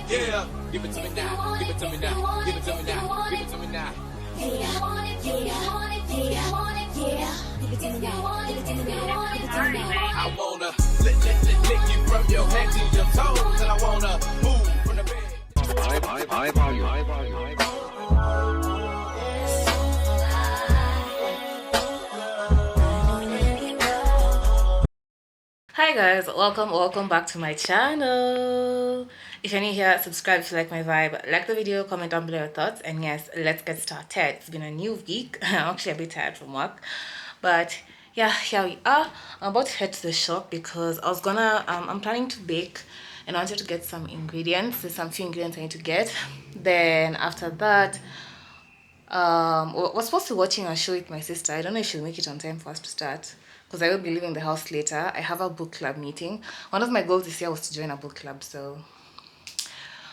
Yeah, give it to me now, give it to me now, give it to me now, give it to me now. I wanna lick you from your head to your toes, and I wanna move from the bed. High volume. Hi guys, welcome back to my channel. If you're new here, subscribe if you like my vibe, like the video, comment down below your thoughts, and yes, let's get started. It's been a new week. I'm actually a bit tired from work, but yeah, here we are. I'm about to head to the shop because I was gonna I'm planning to bake and I wanted to get some ingredients. There's some few ingredients I need to get. Then after that, we're supposed to be watching a show with my sister. I don't know if she'll make it on time for us to start because I will be leaving the house later. I have a book club meeting. One of my goals this year was to join a book club, so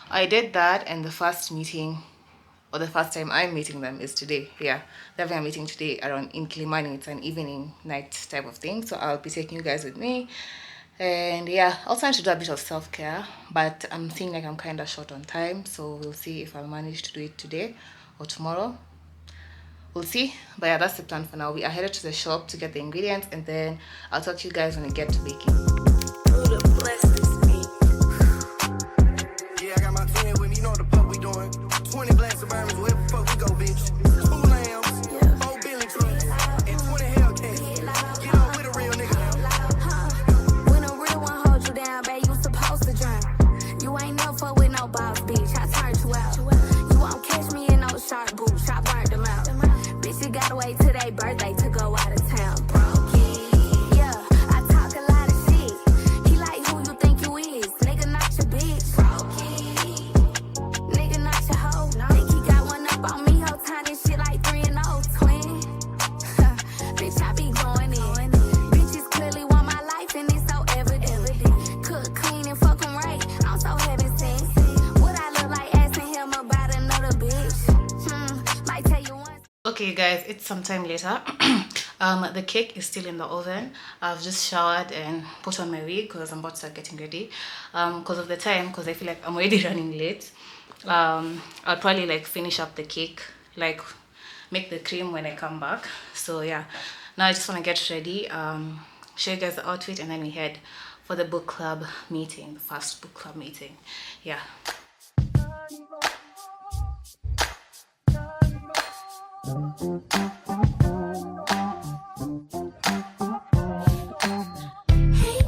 I did that, and the first meeting, or the first time I'm meeting them, is today. Yeah, they're having a meeting today around in Kilimani. It's an evening night type of thing, so I'll be taking you guys with me. And yeah, I also want to do a bit of self-care, but I'm feeling like I'm kind of short on time, so we'll see if I'll manage to do it today or tomorrow. We'll see. But yeah, that's the plan for now. We are headed to the shop to get the ingredients, and then I'll talk to you guys when we get to baking. Yeah, I got my 10 with me, you know what the fuck we doing. 20 black Suburbans, wherever the fuck we go, bitch. 2 lambs, 4 Billy trucks, and 20 Hellcats. Get up with a real nigga. When a real one hold you down, babe, you supposed to drown. You ain't no fuck with no boss, bitch. I turned you out. You won't catch me in no sharp boots. I burnt them out. Bitch, you gotta wait till their birthday to go out of town. Okay guys, it's sometime later. The cake is still in the oven. I've just showered and put on my wig because I'm about to start getting ready. Because of the time, because I feel like I'm already running late. I'll probably like finish up the cake, like make the cream when I come back. So yeah, now I just want to get ready, show you guys the outfit, and then we head for the book club meeting, the first book club meeting. Yeah. Hey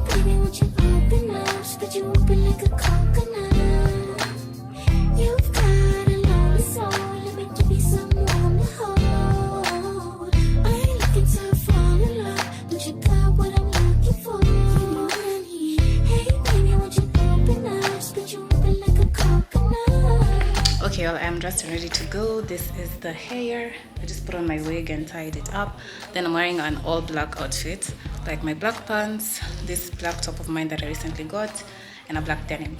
baby, won't you open up? Spit you open like a coconut. You've got a lonely soul, let me give you someone to hold. I ain't looking to fall in love, but you got what I'm looking for. Hey baby, won't you open up? Spit you open like a coconut. Okay, well, I'm dressed and ready to go. This is the hair. I just put on my wig and tied it up. Then I'm wearing an all black outfit, like my black pants, this black top of mine that I recently got, and a black denim.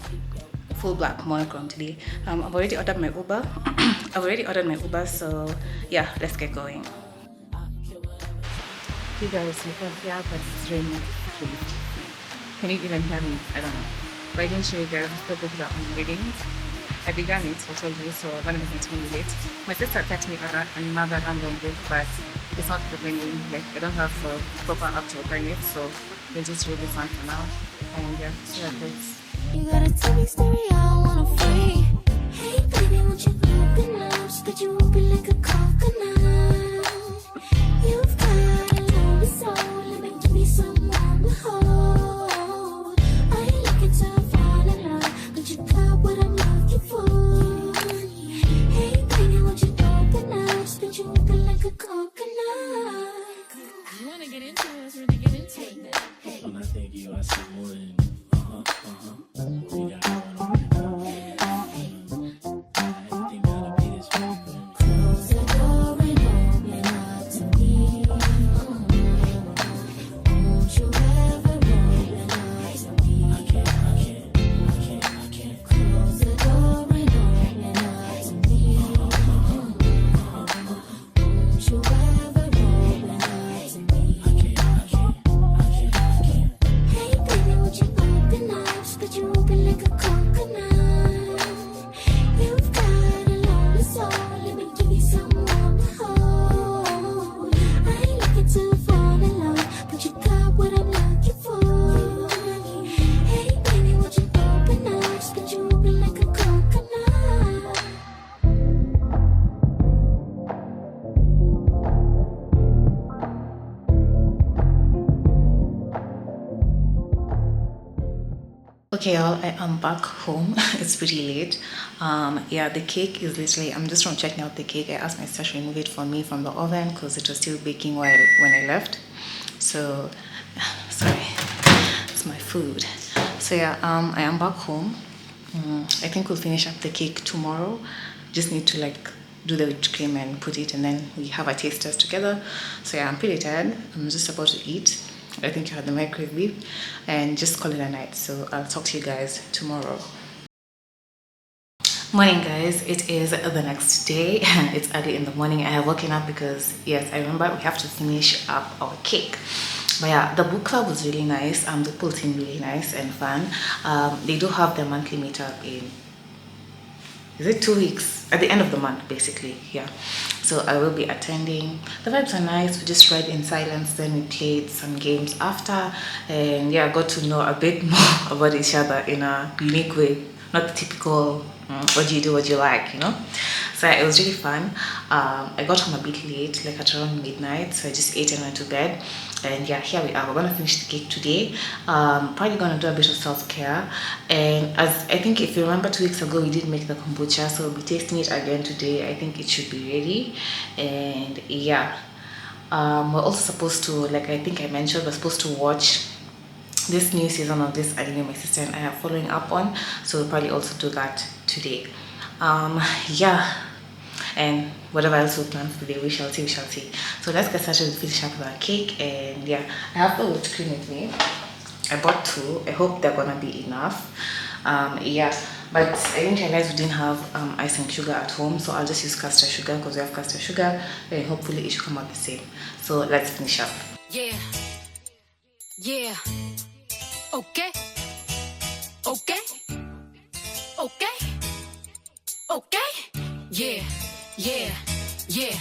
Full black, monochrome today. I've already ordered my Uber. So yeah, let's get going. You guys, you can hear but it's raining. Can you even hear me? I don't know. But I didn't show you guys the book that I'm reading. I began it, I told you, so I'm going to be 20 minutes. My sister taught me another random book, but it's not opening. Like, I don't have a proper app to open it, so we'll just read this one for now. And yeah, see how it goes. You gotta tell me story, I don't wanna free. Hey baby, won't you open up? Spit you open like a coconut. You've got a lonely soul, let me give me someone to hold. I ain't looking to fall in love, but you got what I'm looking for. Hey baby, won't you open up? Spit you open like a coconut. You wanna get into it, let's really get into it. When I think you are someone, we got going on. Everything gotta be this way. Close the door and open up to me. Won't you ever open up to me? I can't. Close the door and open up to me. Won't you ever open up to me? I can't. Hey baby, would you open up? Spit you open like a coconut. Okay, y'all, I am back home. It's pretty late. Yeah, the cake is literally, I'm just from checking out the cake. I asked my sister to remove it for me from the oven because it was still baking when I left. So, sorry, it's my food. So yeah, I am back home. I think we'll finish up the cake tomorrow. Just need to like do the whipped cream and put it, and then we have a taste test together. So yeah, I'm pretty tired. I'm just about to eat. I think you had the microwave beef, and just call it a night. So I'll talk to you guys tomorrow. Morning guys, it is the next day. It's early in the morning. I have woken up because yes, I remember we have to finish up our cake. But yeah, the book club was really nice. The pool team really nice and fun. They do have their monthly meetup in, is it 2 weeks? At the end of the month, basically, yeah. So I will be attending. The vibes are nice. We just read in silence, then we played some games after, and yeah, got to know a bit more about each other in a unique way, not the typical what do you do, what do you like, you know. So it was really fun. I got home a bit late, like at around midnight, so I just ate and went to bed. And yeah, here we are. We're gonna finish the cake today. Probably gonna do a bit of self-care. And as I think, if you remember 2 weeks ago, we did make the kombucha, so we'll be tasting it again today. I think it should be ready. And yeah, we're also supposed to, like I think I mentioned, we're supposed to watch this new season of this anime my sister and I are following up on, so we'll probably also do that today. Yeah, and whatever else we plan for the day, we shall see. So let's get started with finish up with our cake. And yeah, I have the whipped cream with me. I bought 2. I hope they're gonna be enough. Yeah, but I didn't realize we didn't have icing sugar at home, so I'll just use castor sugar because we have castor sugar, and hopefully it should come out the same. So let's finish up. Yeah. Okay. Yeah.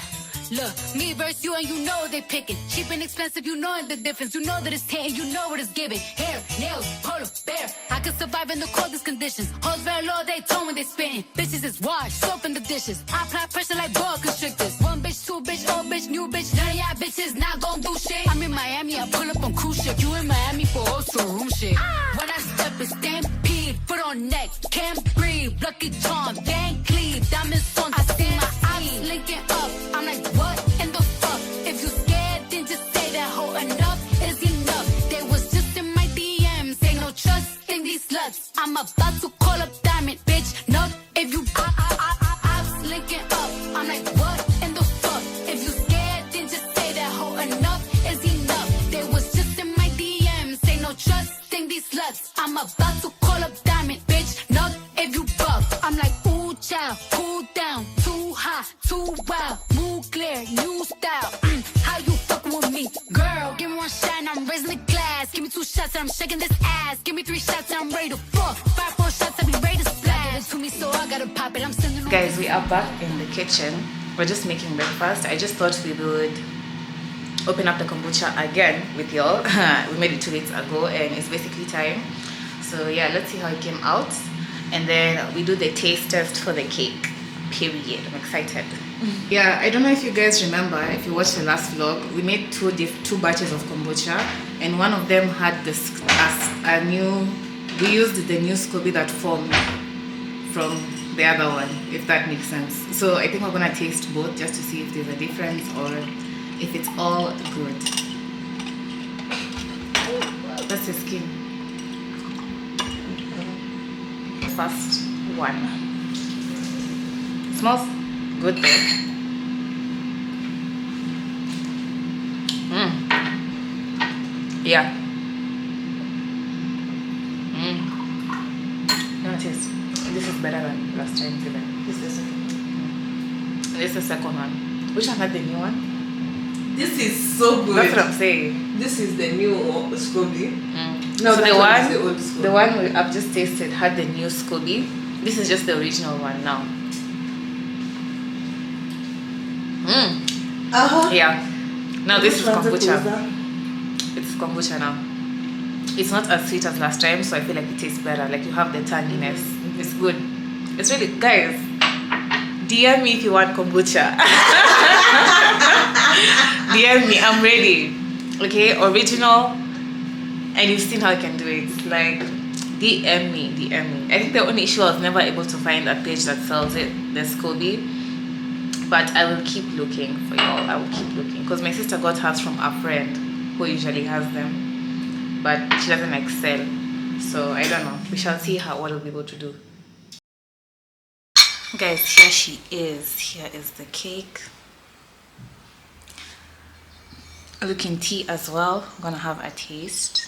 Look, me versus you and you know they picking. Cheap and expensive, you know the difference. You know that it's hitting, you know what it's giving. Hair, nails, polar bear. I can survive in the coldest conditions. Hoes very low, they tone when they spitting. Bitches is washed, soap in the dishes. I apply pressure like boa constrictors. 1 bitch, 2 bitch, old bitch, new bitch. None of y'all bitches not gon' do shit. I'm in Miami, I pull up on cruise ship. You in Miami for also room shit. When I step, it's stampede. Foot on neck, can't breathe. Lucky charm, Van Cleave. Diamonds on, I see my eyes linking up. I'm like, what in the fuck? If you scared, then just say that hoe. Enough is enough. They was just in my DMs. Ain't no trust in these sluts. I'm about to call up Diamond, bitch. Not if you I linking up. I'm like, what in the fuck? If you scared, then just say that hoe. Enough is enough. They was just in my DMs. Ain't no trust in these sluts. I'm about to call up Diamond, bitch. Not if you buff. I'm like, ooh, child, cool down. Too hot, too wild. Move clear, new style. How you fucking with me? Girl, give me 1 shot and I'm raising the glass. Give me 2 shots and I'm shaking this ass. Give me 3 shots and I'm ready to fuck. 5, 4 shots, I be ready to splash. Give it to me so I gotta pop it. I'm sending on. Guys, we are back in the kitchen. We're just making breakfast. I just thought we would open up the kombucha again with y'all. We made it 2 weeks ago and it's basically time. So yeah, let's see how it came out. And then we do the taste test for the cake. Period. I'm excited. Yeah, I don't know if you guys remember, if you watched the last vlog, we made 2 batches of kombucha, and one of them had this we used the new SCOBY that formed from the other one, if that makes sense. So I think we're gonna taste both just to see if there's a difference or if it's all good. That's the skin. First one. Smells good though. Yeah. No, taste. This is better than last time even. This is the second one. Which one had the new one? This is so good. That's what I'm saying. This is the new SCOBY. No, so the one I've just tasted had the new SCOBY. This is just the original one now. Yeah. Now this is kombucha. It's kombucha now. It's not as sweet as last time, so I feel like it tastes better. Like you have the tanginess. It's good. It's really, guys, DM me if you want kombucha. DM me, I'm ready. Okay, original, and you've seen how I can do it. Like, DM me. I think the only issue I was never able to find a page that sells it, the Scoby. But I will keep looking for y'all. I will keep looking because my sister got hers from a friend who usually has them, but she doesn't like sell. So I don't know. We shall see what we'll be able to do. Guys, here she is. Here is the cake. Looking tea as well. I'm gonna have a taste.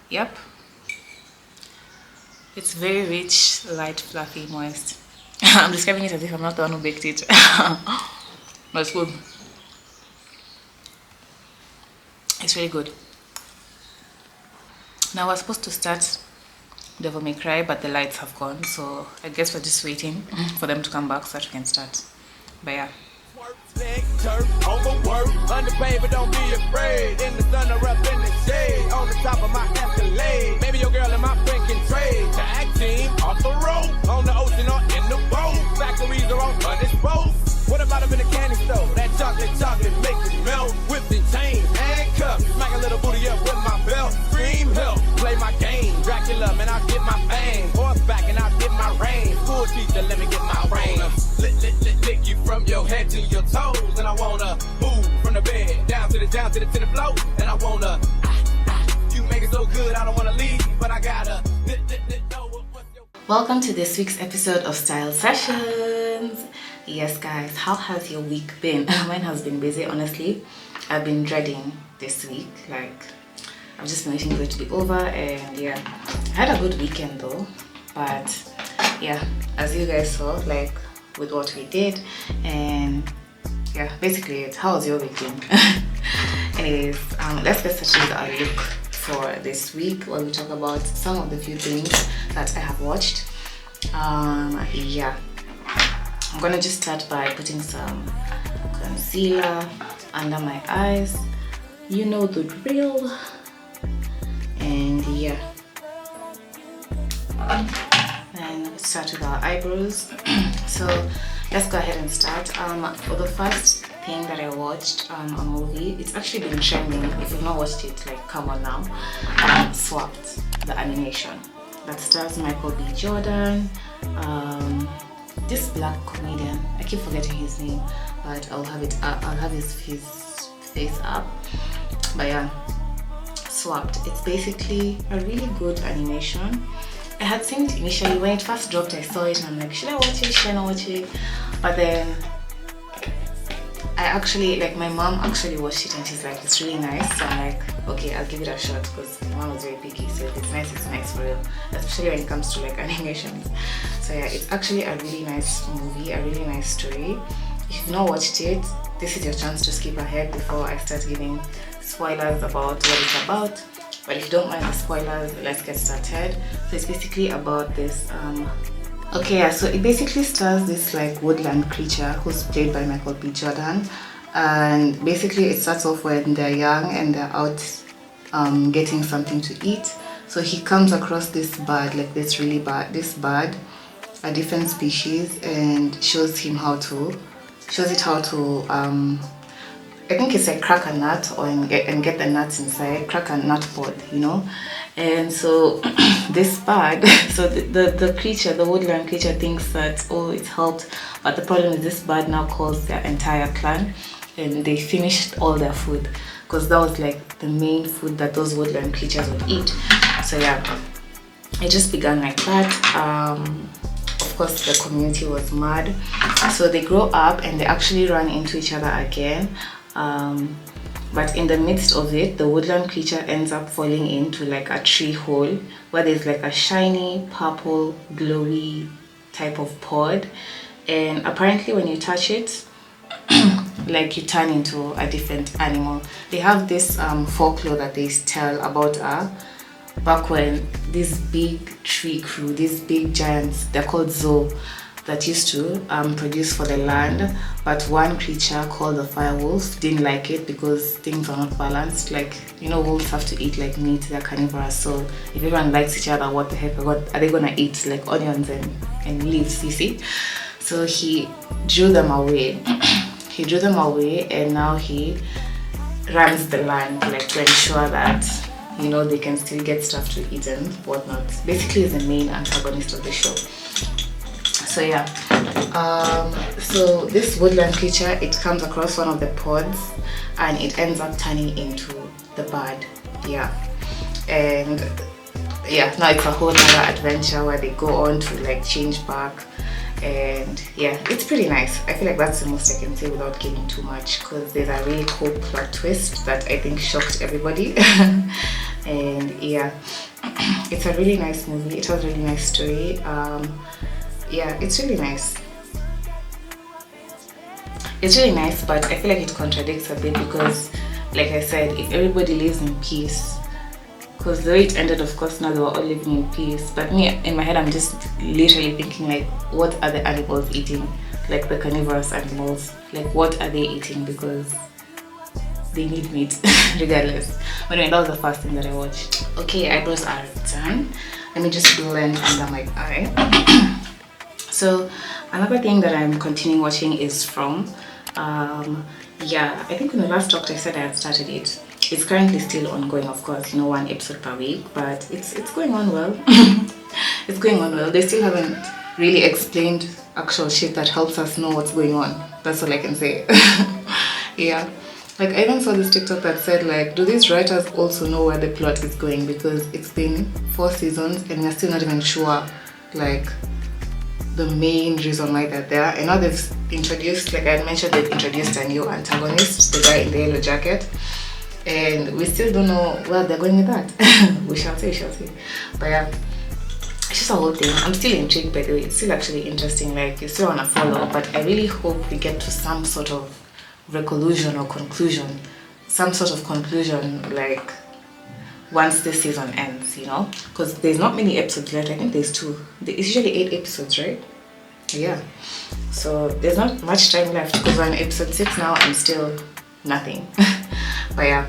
Yep, it's very rich, light, fluffy, moist. I'm describing it as if I'm not the one who baked it. But it's good. It's really good. Now we're supposed to start Devil May Cry, but the lights have gone, so I guess we're just waiting for them to come back so that we can start. But yeah. Overwork, underpaid, but don't be afraid. In the sun or up in the shade, on the top of my Escalade. Maybe your girl and my friend can trade. Tag team off the road, on the ocean or in the boat. Factories are on undisposed. What about up in the candy store? That chocolate makes it melt. Whipped and chain, handcuffed. Smack a little booty up with my belt. Scream help, play my game. Dracula, man, I'll get my fame. Horseback and I'll get my reign. School teacher, let me get my reign. Lick you from your head to your toes. And I wanna move from the bed down to the floor. And I wanna you make it so good I don't wanna leave, but I gotta know what's your... Welcome to this week's episode of Style Sessions. Yes guys, how has your week been? Mine has been busy, honestly. I've been dreading this week. Like, I've just been waiting for it to be over, and yeah, I had a good weekend though. But yeah, as you guys saw, like with what we did, and yeah, basically it's how was your weekend? Anyways, let's get started with our look for this week, where we talk about some of the few things that I have watched. Yeah, I'm gonna just start by putting some concealer under my eyes, you know the drill. And yeah, and let's start with our eyebrows. So let's go ahead and start. For the first thing that I watched, a movie, it's actually been trending. If you've not watched it, like, come on now. Swapped, the animation that stars Michael B. Jordan, this black comedian, I keep forgetting his name, but I'll have his face up. But yeah, Swapped. It's basically a really good animation. I had seen it initially when it first dropped. I saw it and I'm like, should I watch it? Should I not watch it? But then I actually, like, my mom actually watched it and she's like, it's really nice. So I'm like, okay, I'll give it a shot, because my mom was very picky. So if it's nice for real, especially when it comes to like animations. So yeah, it's actually a really nice movie, a really nice story. If you've not watched it, this is your chance to skip ahead before I start giving spoilers about what it's about. But if you don't mind the spoilers, let's get started. So it's basically about this okay, yeah, so it basically stars this like woodland creature who's played by Michael B. Jordan, and basically it starts off when they're young and they're out getting something to eat. So he comes across this bird, like this bird, a different species, and shows it how to I think it's like crack a nut and get the nuts inside, crack a nut pod, you know. And so this bird, so the creature, the woodland creature, thinks that, oh, it's helped, but the problem is this bird now calls their entire clan, and they finished all their food, because that was like the main food that those woodland creatures would eat. So yeah, it just began like that. Of course, the community was mad, so they grow up and they actually run into each other again. But in the midst of it, the woodland creature ends up falling into like a tree hole where there's like a shiny purple glowy type of pod, and apparently when you touch it, like, you turn into a different animal. They have this folklore that they tell about back when this big tree crew, these big giants, they're called Zo, that used to produce for the land, but one creature called the fire wolf didn't like it because things are not balanced. Like, you know, wolves have to eat like meat, they're carnivorous, so if everyone likes each other, what the heck are they gonna eat? Like onions and leaves, you see? So he drew them away. He drew them away, and now he runs the land, like to ensure that, you know, they can still get stuff to eat and whatnot. Basically, is the main antagonist of the show. So yeah, so this woodland creature, it comes across one of the pods and it ends up turning into the bird. Yeah, and yeah, now it's a whole other adventure where they go on to like change back, and yeah, it's pretty nice. I feel like that's the most I can say without giving too much, because there's a really cool plot twist that I think shocked everybody. And yeah, it's a really nice movie. It has a really nice story. Yeah, it's really nice. It's really nice, but I feel like it contradicts a bit because, like I said, if everybody lives in peace, because the way it ended, of course, now they were all living in peace. But me, in my head, I'm just literally thinking like, what are the animals eating? Like the carnivorous animals, like what are they eating? Because they need meat regardless. But anyway, that was the first thing that I watched. Okay, eyebrows are done. Let me just blend under my eye. So another thing that I'm continuing watching is From. Yeah, I think when we last talked I said I had started it. It's currently still ongoing, of course, you know, 1 episode per week, but it's going on well. It's going on well. They still haven't really explained actual shit that helps us know what's going on. That's all I can say. Yeah, like I even saw this TikTok that said like, do these writers also know where the plot is going? Because it's been 4 seasons and we're still not even sure like the main reason why they're there. And now they've introduced, like I mentioned, they've introduced a new antagonist, the guy in the yellow jacket, and we still don't know where they're going with that. we shall see. But yeah, it's just a whole thing. I'm still intrigued, by the way. It's still actually interesting. Like, you still want to follow, but I really hope we get to some sort of resolution or conclusion, like once this season ends, you know, because there's not many episodes left. I think there's 2. It's usually 8 episodes, right? Yeah, so there's not much time left because we're on episode 6 now and still nothing. But yeah,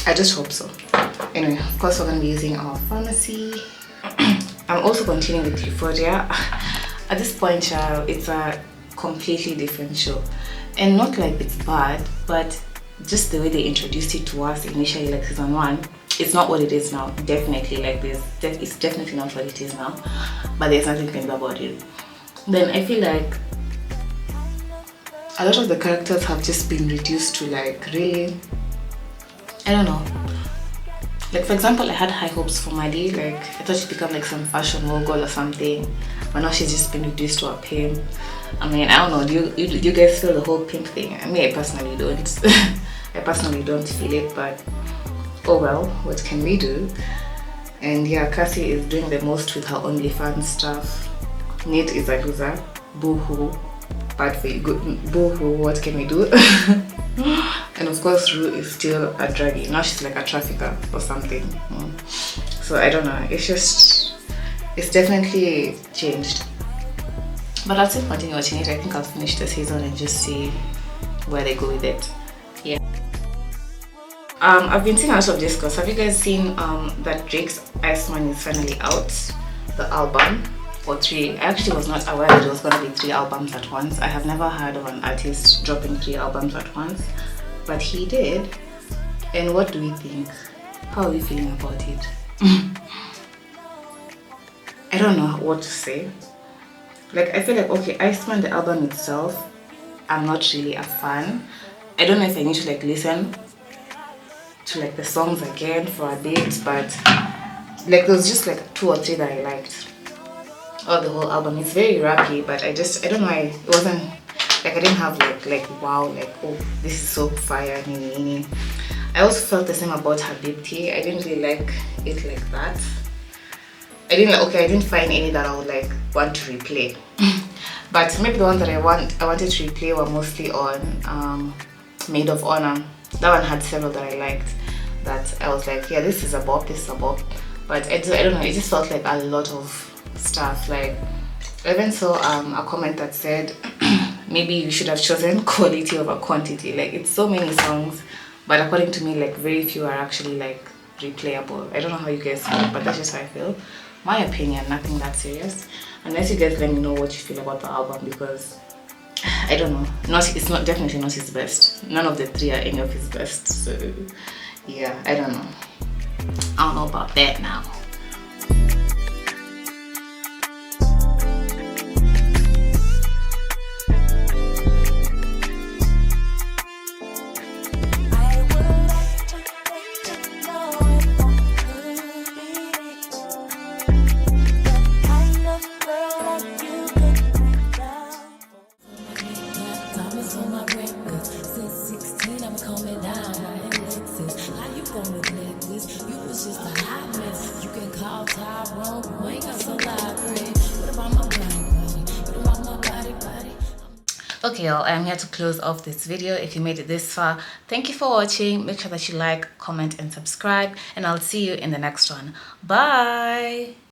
I just hope so. Anyway, of course we're going to be using our pharmacy. I'm also continuing with Euphoria. At this point, child, it's a completely different show, and not like it's bad, but just the way they introduced it to us initially, like season 1, it's not what it is now. Definitely, like it's definitely not what it is now, but there's nothing you can do about it. Then I feel like a lot of the characters have just been reduced to like, really, I don't know. Like for example, I had high hopes for Maddie. Like I thought she'd become like some fashion mogul or something, but now she's just been reduced to a pimp. I mean, I don't know, do you guys feel the whole pimp thing? I mean, I personally don't. I personally don't feel it, but oh well, what can we do? And yeah, Cassie is doing the most with her OnlyFans stuff. Nate is a loser. Boo-hoo. Bad for you. Good. Boo-hoo. What can we do? And of course, Rue is still a druggie. Now she's like a trafficker or something. So I don't know. It's definitely changed. But I'll still continue watching it. I think I'll finish the season and just see where they go with it. Yeah. I've been seeing a lot of discourse. Have you guys seen that Drake's Iceman is finally out? The album, or 3. I actually was not aware that it was going to be 3 albums at once. I have never heard of an artist dropping 3 albums at once, but he did. And what do we think? How are we feeling about it? I don't know what to say. Like, I feel like, okay, Iceman, the album itself, I'm not really a fan. I don't know if I need to like listen to like the songs again for a bit, but like there was just like 2 or 3 that I liked. Or the whole album. It's very rappy, but I don't know, it wasn't like I didn't have like wow, like oh, this is so fire. I also felt the same about Habibti. I didn't really like it like that. I didn't find any that I would like want to replay. But maybe the ones that I wanted to replay were mostly on Maid of Honor. That one had several that I liked, that I was like, yeah, this is a bop. But I don't know, it just felt like a lot of stuff. Like even saw a comment that said maybe you should have chosen quality over quantity. Like, it's so many songs, but according to me, like, very few are actually like replayable. I don't know how you guys feel, but that's just how I feel. My opinion, nothing that serious. Unless you guys let me know what you feel about the album, because I don't know. It's not definitely not his best. None of the three are any of his best. So yeah, I don't know. I don't know about that now. Okay, y'all, I'm here to close off this video. If you made it this far, thank you for watching. Make sure that you like, comment, and subscribe, and I'll see you in the next one. Bye.